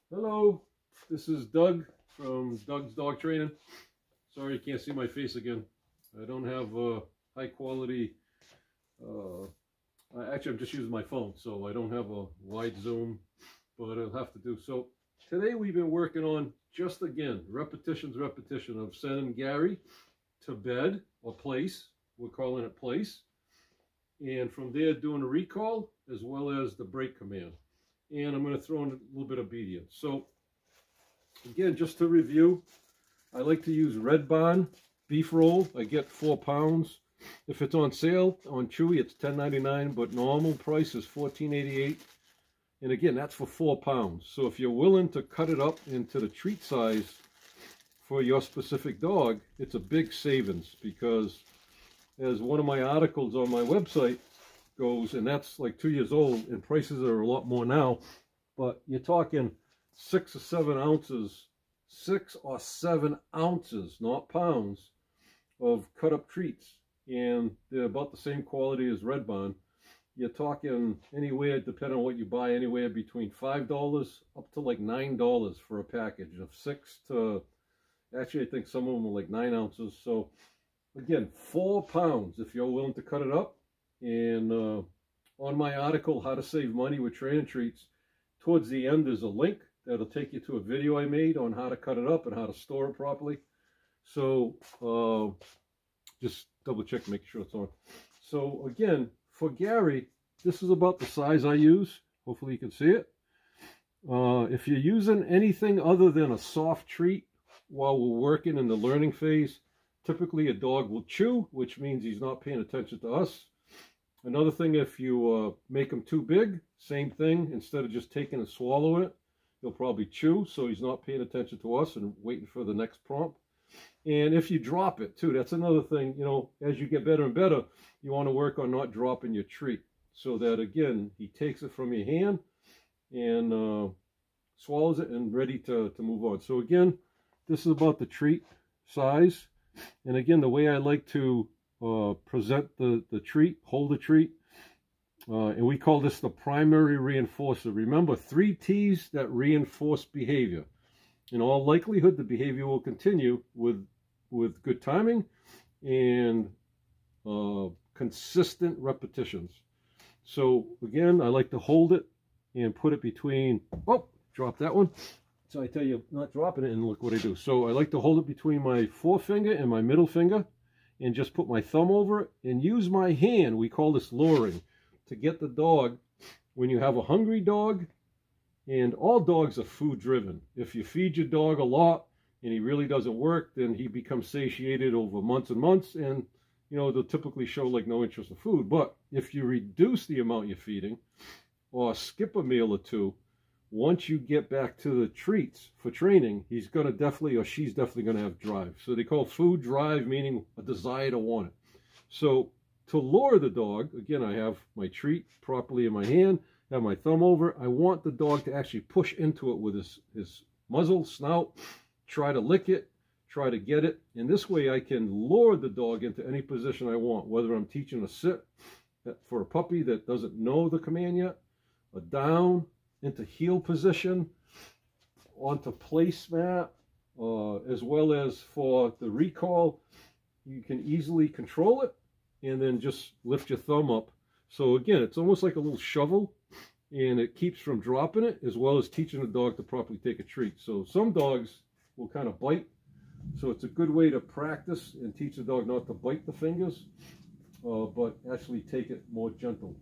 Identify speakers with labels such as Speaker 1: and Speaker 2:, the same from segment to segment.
Speaker 1: Hello, this is Doug from Doug's Dog Training. Sorry you can't see my face again. I don't have high quality, actually I'm just using my phone, so I don't have a wide zoom, but I'll have to do. So today we've been working on, just again, repetition of sending Gary to bed or place. We're calling it place. And from there doing a recall as well as the break command. And I'm going to throw in a little bit of obedience. So again, just to review, I like to use Red Barn beef roll. I get 4 pounds. If it's on sale on Chewy, it's $10.99, but normal price is $14.88. And again, that's for 4 pounds. So if you're willing to cut it up into the treat size for your specific dog, it's a big savings, because as one of my articles on my website goes, and that's like 2 years old, and prices are a lot more now, but you're talking 6 or 7 ounces, 6 or 7 ounces, not pounds, of cut up treats, and they're about the same quality as Red Barn. You're talking anywhere, depending on what you buy, anywhere between $5 up to like $9 for a package of 6 to, actually I think some of them are like 9 ounces. So again, 4 pounds if you're willing to cut it up. And on my article, How to Save Money with Training Treats, towards the end there's a link that'll take you to a video I made on how to cut it up and how to store it properly. So just double check, make sure it's on. So again, for Gary, this is about the size I use. Hopefully you can see it. If you're using anything other than a soft treat while we're working in the learning phase, typically a dog will chew, which means he's not paying attention to us. Another thing, if you make him too big, same thing. Instead of just taking and swallowing it, he'll probably chew, so he's not paying attention to us and waiting for the next prompt. And if you drop it too, that's another thing. You know, as you get better and better, you want to work on not dropping your treat, so that again, he takes it from your hand and swallows it and ready to move on. So again, this is about the treat size. And again, the way I like to present the treat, hold the treat, and we call this the primary reinforcer. Remember, 3 T's that reinforce behavior. In all likelihood, the behavior will continue with good timing and consistent repetitions. So again, I like to hold it and put it between, oh, drop that one. So I tell you, not dropping it, and look what I do. So I like to hold it between my forefinger and my middle finger and just put my thumb over it and use my hand, we call this luring, to get the dog. When you have a hungry dog, and all dogs are food driven. If you feed your dog a lot and he really doesn't work, then he becomes satiated over months and months, and you know, they'll typically show like no interest in food. But if you reduce the amount you're feeding or skip a meal or two, once you get back to the treats for training, he's going to definitely, or she's definitely going to have drive. So they call food drive, meaning a desire to want it. So to lure the dog, again, I have my treat properly in my hand, have my thumb over. I want the dog to actually push into it with his muzzle, snout, try to lick it, try to get it. And this way I can lure the dog into any position I want, whether I'm teaching a sit for a puppy that doesn't know the command yet, a down, into heel position, onto placemat, as well as for the recall. You can easily control it and then just lift your thumb up. So again, it's almost like a little shovel, and it keeps from dropping it, as well as teaching the dog to properly take a treat. So some dogs will kind of bite, so it's a good way to practice and teach the dog not to bite the fingers, but actually take it more gentle.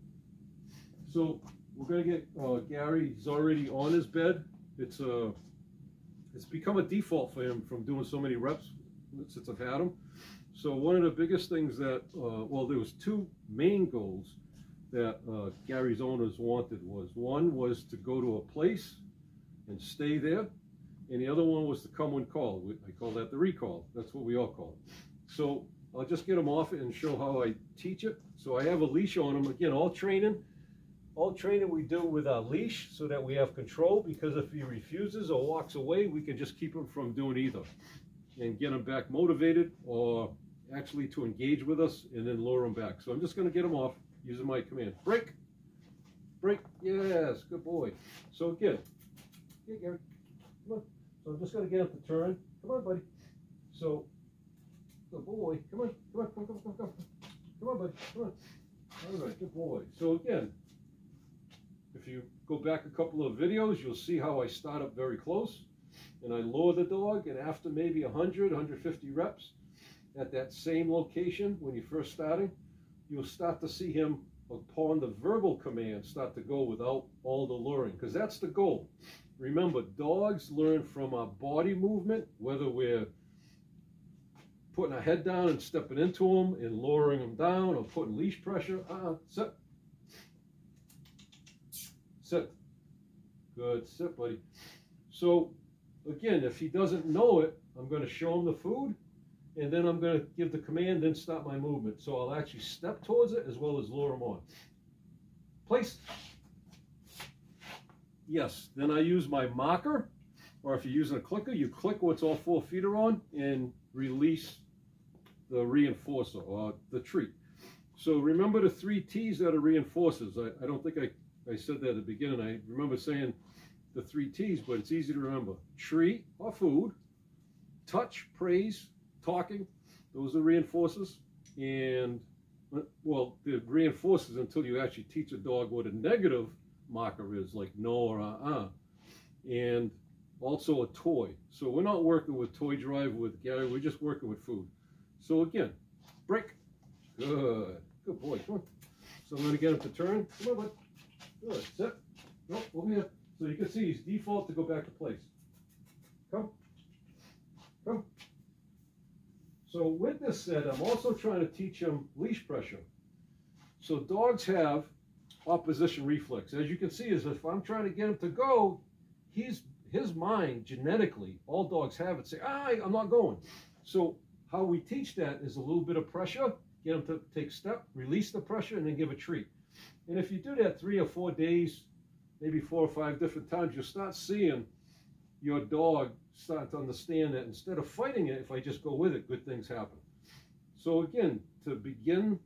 Speaker 1: So we're going to get Gary. He's already on his bed. It's become a default for him from doing so many reps since I've had him. So one of the biggest things that, well, there was 2 main goals that Gary's owners wanted. One was to go to a place and stay there, and the other one was to come when called. I call that the recall. That's what we all call it. So I'll just get him off it and show how I teach it. So I have a leash on him. Again, all training we do with our leash so that we have control, because if he refuses or walks away, we can just keep him from doing either and get him back motivated, or actually to engage with us and then lure him back. So I'm just going to get him off using my command. Break, break, yes, good boy. So again, Yeah, Gary. Come on. So I'm just going to get him to turn. Come on, buddy. So, good boy. Come on. Come on. Come on. Come on. Come on. Come on, buddy. Come on. All right. Good boy. So again, if you go back a couple of videos, you'll see how I start up very close and I lower the dog, and after maybe 100, 150 reps at that same location when you're first starting, you'll start to see him upon the verbal command start to go without all the luring, because that's the goal. Remember, dogs learn from our body movement, whether we're putting our head down and stepping into them and lowering them down, or putting leash pressure. Sit. Sit. Good. Sit, buddy. So again, if he doesn't know it, I'm going to show him the food, and then I'm going to give the command, then stop my movement. So I'll actually step towards it as well as lure him on. Place. Yes. Then I use my marker, or if you're using a clicker, you click once all 4 feet are on and release the reinforcer or the treat. So remember the 3 T's that are reinforcers. I don't think I said that at the beginning. I remember saying the 3 T's, but it's easy to remember. Treat or food, touch, praise, talking, those are reinforcers. And, well, the reinforcers until you actually teach a dog what a negative marker is, like no or and also a toy. So we're not working with toy drive with Gary, we're just working with food. So again, break. Good. Good boy. Come on. So I'm going to get him to turn. Come on, bud. Good. Sit. No, over here. So you can see he's default to go back to place. Come. Come. So with this said, I'm also trying to teach him leash pressure. So dogs have opposition reflex. As you can see, is if I'm trying to get him to go, his mind genetically, all dogs have it, say, I'm not going. So how we teach that is a little bit of pressure, get him to take a step, release the pressure, and then give a treat. And if you do that 3 or 4 days, maybe 4 or 5 different times, you'll start seeing your dog start to understand that instead of fighting it, if I just go with it, good things happen. So again, to begin,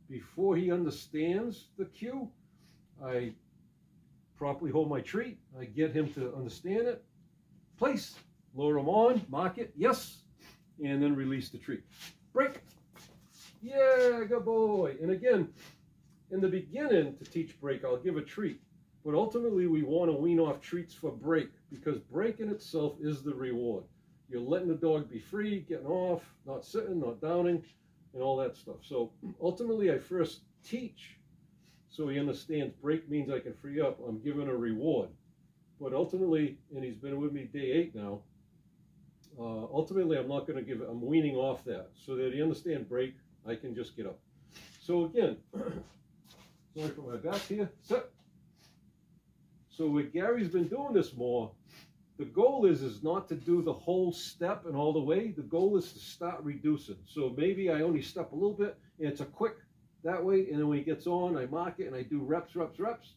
Speaker 1: before he understands the cue, I properly hold my treat, I get him to understand it, place, lure him on, mark it, yes, and then release the treat. Break. Yeah, good boy. And again, in the beginning, to teach break, I'll give a treat. But ultimately, we want to wean off treats for break, because break in itself is the reward. You're letting the dog be free, getting off, not sitting, not downing, and all that stuff. So ultimately, I first teach so he understands break means I can free up. I'm giving a reward. But ultimately, and he's been with me day 8 now, ultimately, I'm not going to give it, I'm weaning off that so that he understands break, I can just get up. So again, sorry for my back here, sit. So what Gary's been doing this more, the goal is not to do the whole step and all the way. The goal is to start reducing. So maybe I only step a little bit, and it's a quick that way, and then when he gets on, I mark it, and I do reps, reps, reps.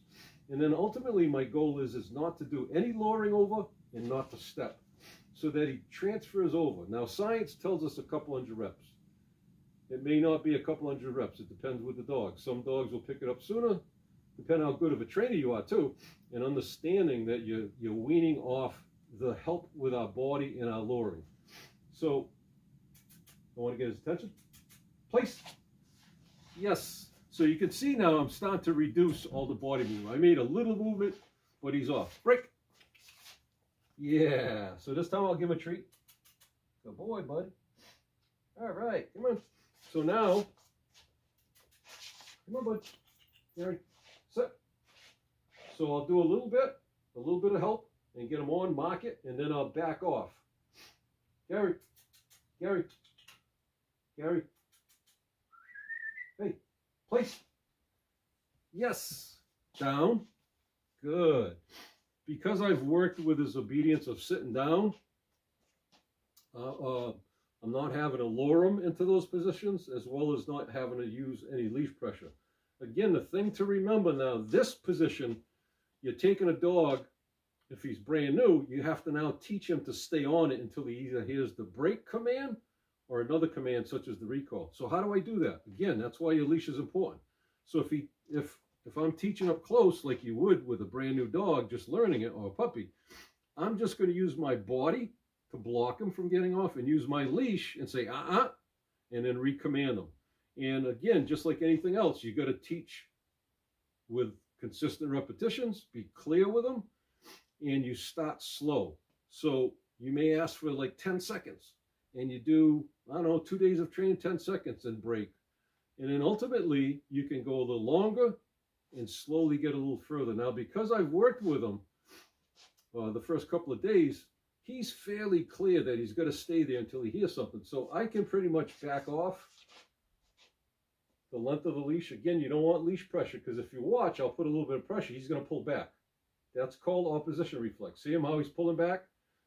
Speaker 1: And then ultimately my goal is not to do any lowering over and not to step, so that he transfers over. Now science tells us a couple hundred reps. It may not be a couple hundred reps. It depends with the dog. Some dogs will pick it up sooner, depending how good of a trainer you are too, and understanding that you're weaning off the help with our body and our luring. So I want to get his attention. Place. Yes. So you can see now I'm starting to reduce all the body movement. I made a little movement, but he's off. Break. Yeah. So this time I'll give him a treat. Good boy, bud. All right. Come on. So now, come on, bud. Gary, sit. So I'll do a little bit of help, and get him on, mark it, and then I'll back off. Gary, Gary, Gary. Hey, place. Yes. Down. Good. Because I've worked with his obedience of sitting down, I'm not having to lure him into those positions, as well as not having to use any leash pressure. Again, the thing to remember now, this position, you're taking a dog, if he's brand new, you have to now teach him to stay on it until he either hears the break command or another command such as the recall. So how do I do that? Again, that's why your leash is important. So if if I'm teaching up close like you would with a brand new dog, just learning it, or a puppy, I'm just going to use my body to block him from getting off and use my leash and say, and then recommand them. And again, just like anything else, you got to teach with consistent repetitions, be clear with them, and you start slow. So you may ask for like 10 seconds, and you do, I don't know, 2 days of training, 10 seconds, and break. And then ultimately, you can go a little longer and slowly get a little further. Now, because I've worked with him the first couple of days, he's fairly clear that he's got to stay there until he hears something. So I can pretty much back off the length of the leash. Again, you don't want leash pressure, because if you watch, I'll put a little bit of pressure. He's going to pull back. That's called opposition reflex. See him how he's pulling back?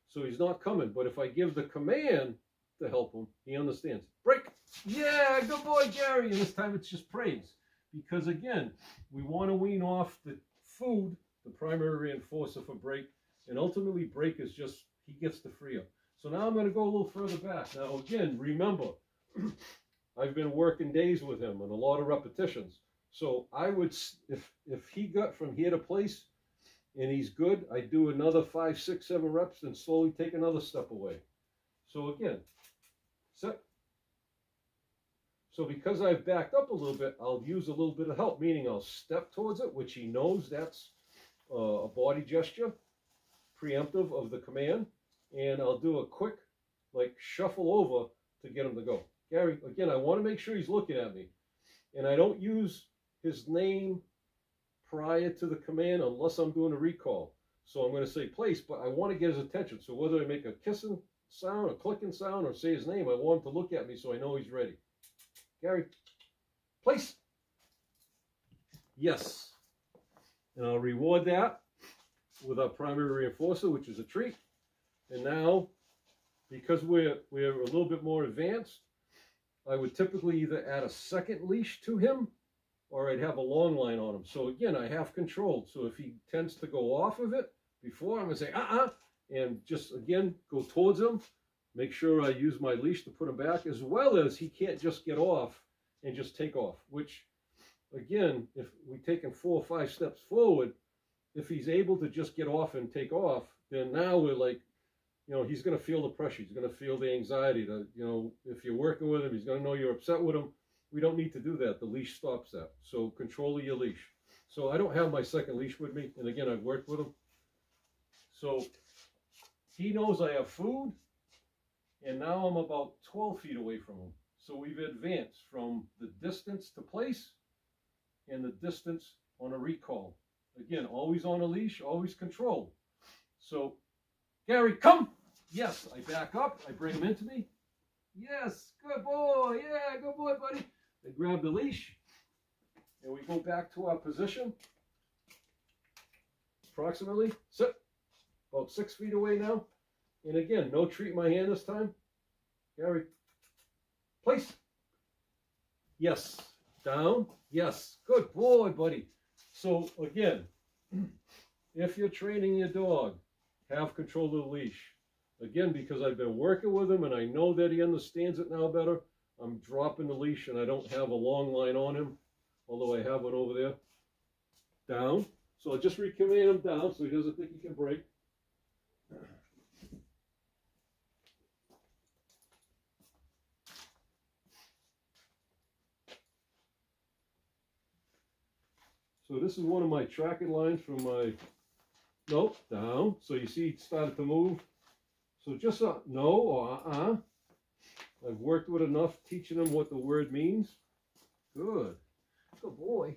Speaker 1: So he's not coming. But if I give the command to help him, he understands. Break. Yeah, good boy, Gary. And this time it's just praise. Because again, we want to wean off the food, the primary reinforcer for break. And ultimately, break is just, he gets to free up. So now I'm going to go a little further back. Now again, remember, I've been working days with him and a lot of repetitions. So I would, if he got from here to place and he's good, I do another 5, 6, 7 reps and slowly take another step away. So again, set. So because I've backed up a little bit, I'll use a little bit of help, meaning I'll step towards it, which he knows that's a body gesture, preemptive of the command, and I'll do a quick like shuffle over to get him to go. Gary, again, I want to make sure he's looking at me, and I don't use his name prior to the command unless I'm doing a recall. So I'm going to say place, but I want to get his attention. So whether I make a kissing sound, a clicking sound, or say his name, I want him to look at me so I know he's ready. Gary, place. Yes. And I'll reward that with our primary reinforcer, which is a treat. And now, because we're a little bit more advanced, I would typically either add a second leash to him, or I'd have a long line on him. So again, I have controlled. So if he tends to go off of it before, I'm going to say, and just, again, go towards him. Make sure I use my leash to put him back, as well as he can't just get off and just take off, which, again, if we take him 4 or 5 steps forward, if he's able to just get off and take off, then now we're like, you know, he's going to feel the pressure. He's going to feel the anxiety. You know, if you're working with him, he's going to know you're upset with him. We don't need to do that. The leash stops that. So control your leash. So I don't have my second leash with me. And again, I've worked with him. So he knows I have food. And now I'm about 12 feet away from him. So we've advanced from the distance to place and the distance on a recall. Again, always on a leash, always controlled. So, Gary, come! Yes, I back up. I bring him into me. Yes, good boy. Yeah, good boy, buddy. I grab the leash, and we go back to our position. Approximately, sit. About 6 feet away now. And again, no treat in my hand this time. Gary, place. Yes. Down. Yes. Good boy, buddy. So again, if you're training your dog, have control of the leash. Again, because I've been working with him and I know that he understands it now better, I'm dropping the leash and I don't have a long line on him, although I have one over there. Down. So I'll just recommand him down so he doesn't think he can break. So this is one of my tracking lines from my, nope, down. So you see it started to move. So just a no or I've worked with enough teaching them what the word means. Good. Good boy.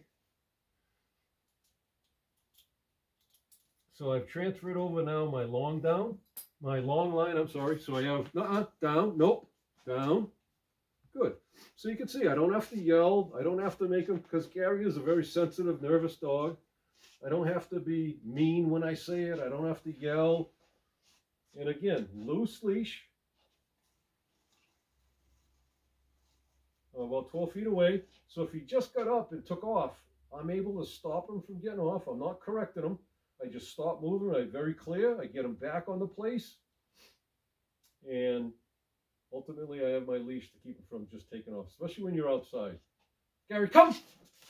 Speaker 1: So I've transferred over now my long line, I'm sorry. So I have down, nope, down. Good. So you can see I don't have to yell. I don't have to make him, because Gary is a very sensitive, nervous dog. I don't have to be mean when I say it. I don't have to yell. And again, loose leash. About 12 feet away. So if he just got up and took off, I'm able to stop him from getting off. I'm not correcting him. I just stop moving. I'm very clear. I get him back on the place. And ultimately, I have my leash to keep him from just taking off, especially when you're outside. Gary, come!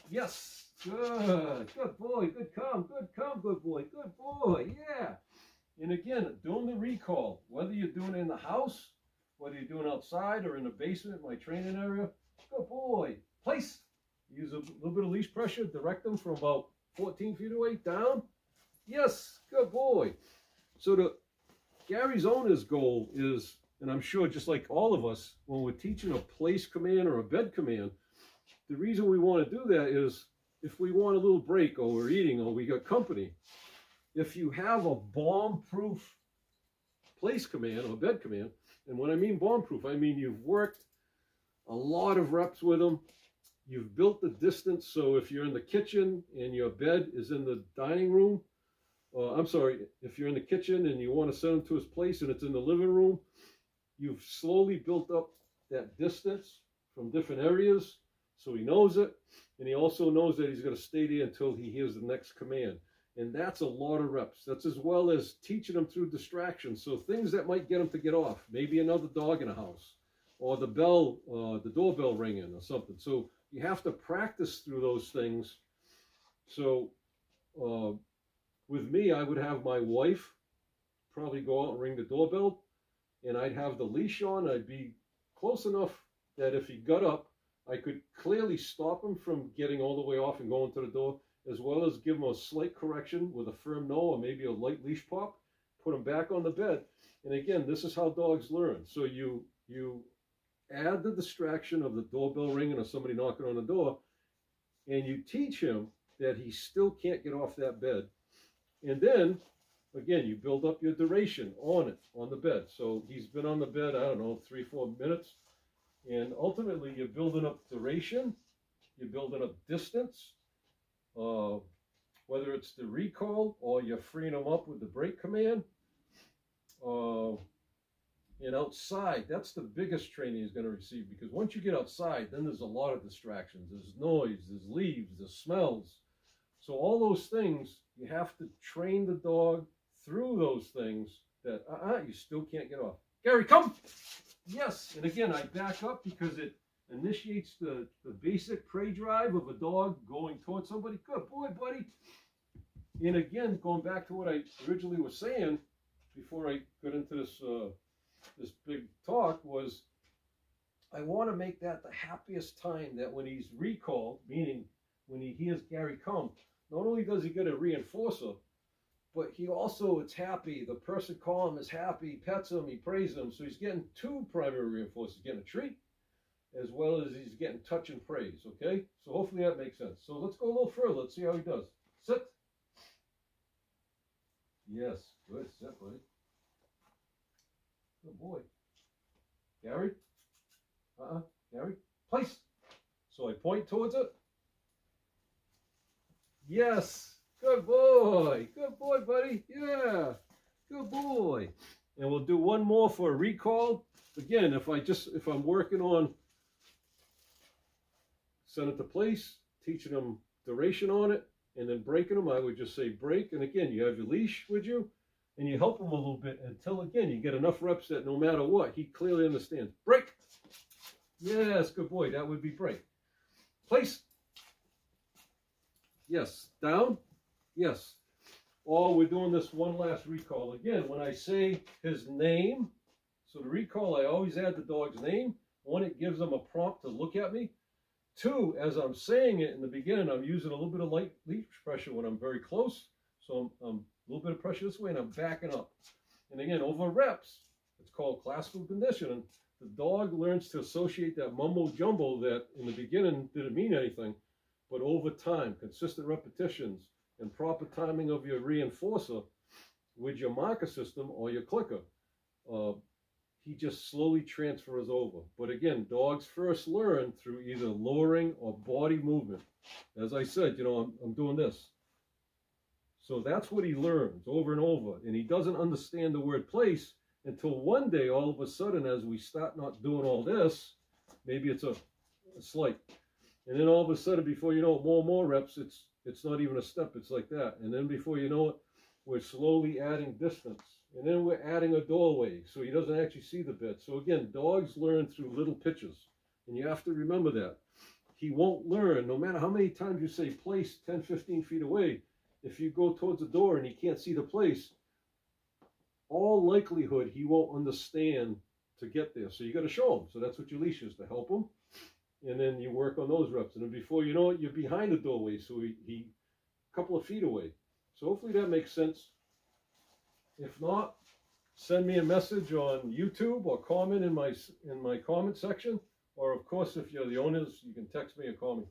Speaker 1: Yes. Good. Good boy. Good come. Good come. Good boy. Good boy. Yeah. And again, doing the recall, whether you're doing it in the house, whether you're doing it outside or in the basement, my training area. Good boy. Place. Use a little bit of leash pressure. Direct them from about 14 feet away. Down. Yes. Good boy. So Gary's owner's goal is, and I'm sure just like all of us, when we're teaching a place command or a bed command, the reason we want to do that is if we want a little break or we're eating or we got company, if you have a bomb-proof place command or bed command, and when I mean bomb-proof, I mean you've worked a lot of reps with them, you've built the distance, so if you're in the kitchen and your bed is in the dining room, I'm sorry, if you're in the kitchen and you want to send him to his place and it's in the living room, you've slowly built up that distance from different areas, so he knows it, and he also knows that he's going to stay there until he hears the next command. And that's a lot of reps. That's as well as teaching him through distractions, so things that might get him to get off, maybe another dog in the house, or the doorbell ringing or something. So you have to practice through those things. So with me, I would have my wife probably go out and ring the doorbell, and I'd have the leash on. I'd be close enough that if he got up, I could clearly stop him from getting all the way off and going to the door, as well as give him a slight correction with a firm no or maybe a light leash pop, put him back on the bed. And again, this is how dogs learn. So you add the distraction of the doorbell ringing or somebody knocking on the door, and you teach him that he still can't get off that bed. And then, again, you build up your duration on the bed. So he's been on the bed, I don't know, 3-4 minutes. And ultimately, you're building up duration, you're building up distance, whether it's the recall or you're freeing them up with the break command. And outside, that's the biggest training he's going to receive, because once you get outside, then there's a lot of distractions. There's noise, there's leaves, there's smells. So all those things, you have to train the dog through those things that, you still can't get off. Gary, come! Yes, and again, I back up because it initiates the basic prey drive of a dog going towards somebody. Good boy, buddy. And again, going back to what I originally was saying before I got into this this big talk, was I want to make that the happiest time, that when he's recalled, meaning when he hears Gary come, not only does he get a reinforcer, but he also is happy. The person calling him is happy, he pets him, he prays him. So he's getting two primary reinforcers. He's getting a treat, as well as he's getting touch and praise, okay? So hopefully that makes sense. So let's go a little further. Let's see how he does. Sit. Yes, good. Sit, buddy. Good boy. Gary? Gary? Place. So I point towards it. Yes. Good boy. Good boy, buddy. Yeah. Good boy. And we'll do one more for a recall. Again, if I'm working on send it to place, teaching them duration on it, and then breaking them, I would just say break. And again, you have your leash with you, and you help them a little bit until, again, you get enough reps that no matter what, he clearly understands. Break. Yes, good boy. That would be break. Place. Yes. Down. Yes. Or we're doing this one last recall. Again, when I say his name, so the recall, I always add the dog's name. One, it gives them a prompt to look at me. Two, as I'm saying it in the beginning, I'm using a little bit of light leash pressure when I'm very close. So I'm a little bit of pressure this way, and I'm backing up. And again, over reps, it's called classical conditioning. The dog learns to associate that mumbo jumbo that in the beginning didn't mean anything, but over time, consistent repetitions, and proper timing of your reinforcer with your marker system or your clicker, he just slowly transfers over. But again, dogs first learn through either luring or body movement. As I said, I'm doing this. So that's what he learns over and over. And he doesn't understand the word place until one day, all of a sudden, as we start not doing all this, maybe it's a slight. And then all of a sudden, before you know it, more and more reps, it's not even a step, it's like that. And then before you know it, we're slowly adding distance. And then we're adding a doorway, so he doesn't actually see the bed. So again, dogs learn through little pitches. And you have to remember that. he won't learn, no matter how many times you say place 10, 15 feet away. If you go towards the door and he can't see the place, all likelihood he won't understand to get there. So you got to show him. So that's what your leash is, to help him. And then you work on those reps. And then before you know it, you're behind the doorway. So he a couple of feet away. So hopefully that makes sense. If not, send me a message on YouTube or comment in my comment section. Or of course, if you're the owners, you can text me or call me.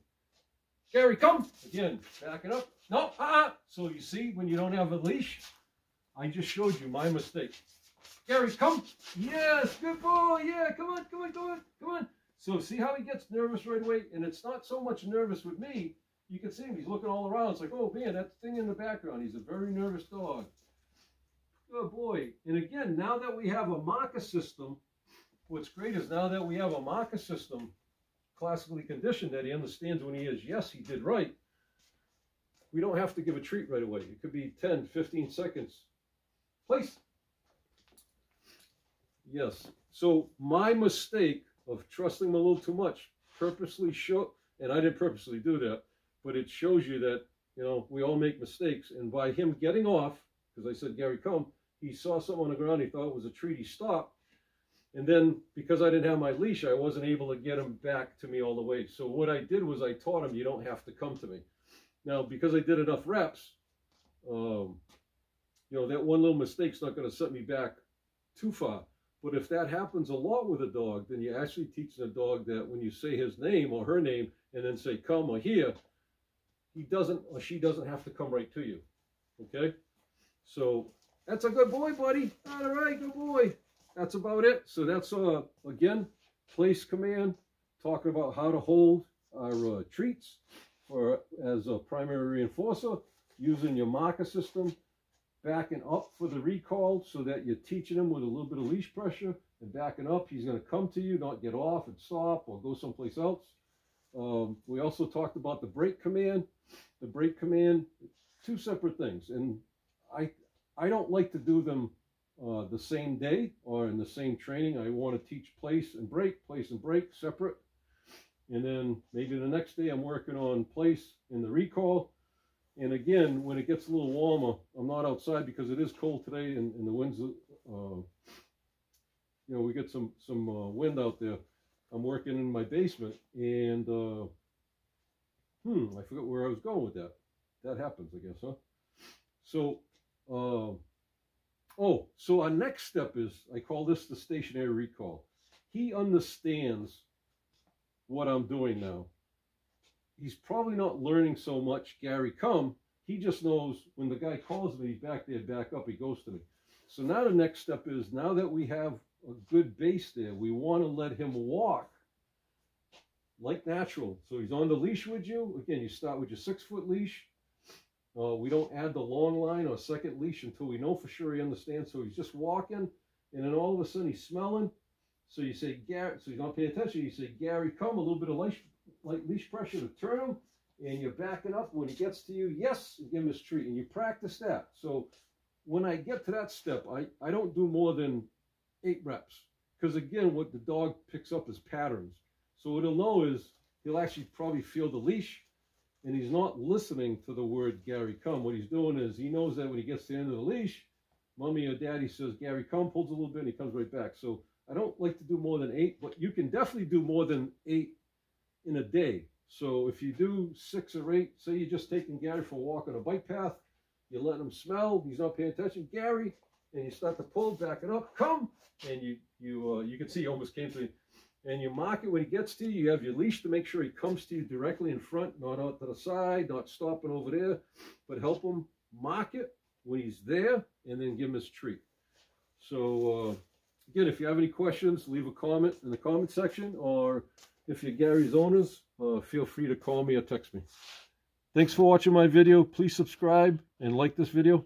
Speaker 1: Gary, come! Again, backing up. No, So you see, when you don't have a leash, I just showed you my mistake. Gary, come! Yes, good boy! Yeah, come on, come on, come on, come on! So see how he gets nervous right away? And it's not so much nervous with me. You can see him, he's looking all around. It's like, oh man, that thing in the background. He's a very nervous dog. Good boy. And again, now that we have a marker system, what's great is now that we have a marker system, classically conditioned, that he understands when he is, yes, he did right, we don't have to give a treat right away. It could be 10, 15 seconds. Place. Yes. So my mistake of trusting him a little too much purposely show, and I didn't purposely do that, but it shows you that, you know, we all make mistakes. And by him getting off, because I said, Gary, come, he saw something on the ground, he thought it was a treat, he stopped. And then, because I didn't have my leash, I wasn't able to get him back to me all the way. So what I did was I taught him, you don't have to come to me. Now, because I did enough reps, you know, that one little mistake's not going to set me back too far. But if that happens a lot with a dog, then you're actually teaching a dog that when you say his name or her name and then say come or here, he doesn't or she doesn't have to come right to you. Okay? So that's a good boy, buddy. All right, good boy. That's about it. So that's, again, place command, talking about how to hold our treats as a primary reinforcer, using your marker system, backing up for the recall so that you're teaching him with a little bit of leash pressure, and backing up, he's going to come to you, not get off and stop or go someplace else. We also talked about the break command. The break command, two separate things. And I don't like to do them the same day or in the same training. I want to teach place and break separate. And then maybe the next day I'm working on place in the recall. And again, when it gets a little warmer, I'm not outside because it is cold today and the winds, you know, we get some wind out there. I'm working in my basement and, I forgot where I was going with that. That happens, I guess, huh? So, so our next step is, I call this the stationary recall. He understands what I'm doing now. He's probably not learning so much, Gary, come. He just knows when the guy calls me, he's back there, back up, he goes to me. So now the next step is, now that we have a good base there, we want to let him walk like natural. So he's on the leash with you. Again, you start with your 6-foot leash. We don't add the long line or second leash until we know for sure he understands. So he's just walking, and then all of a sudden he's smelling. So you say, Gary, so he's not paying attention. You say, Gary, come, a little bit of light leash pressure to turn him, and you're backing up. When he gets to you, yes, and give him his treat, and you practice that. So when I get to that step, I don't do more than 8 reps, because again, what the dog picks up is patterns. So what he'll know is he'll actually probably feel the leash, and he's not listening to the word Gary, come. What he's doing is he knows that when he gets to the end of the leash, mommy or daddy says, Gary, come, pulls a little bit, and he comes right back. So I don't like to do more than 8, but you can definitely do more than 8 in a day. So if you do 6 or 8, say you're just taking Gary for a walk on a bike path, you're letting him smell, he's not paying attention, Gary, and you start to pull, back it up, come, and you can see he almost came to you, and you mark it when he gets to you. You have your leash to make sure he comes to you directly in front, not out to the side, not stopping over there, but help him mark it when he's there, and then give him his treat. So again, if you have any questions, leave a comment in the comment section, or if you're Gary's owners, feel free to call me or text me. Thanks for watching my video. Please subscribe and like this video.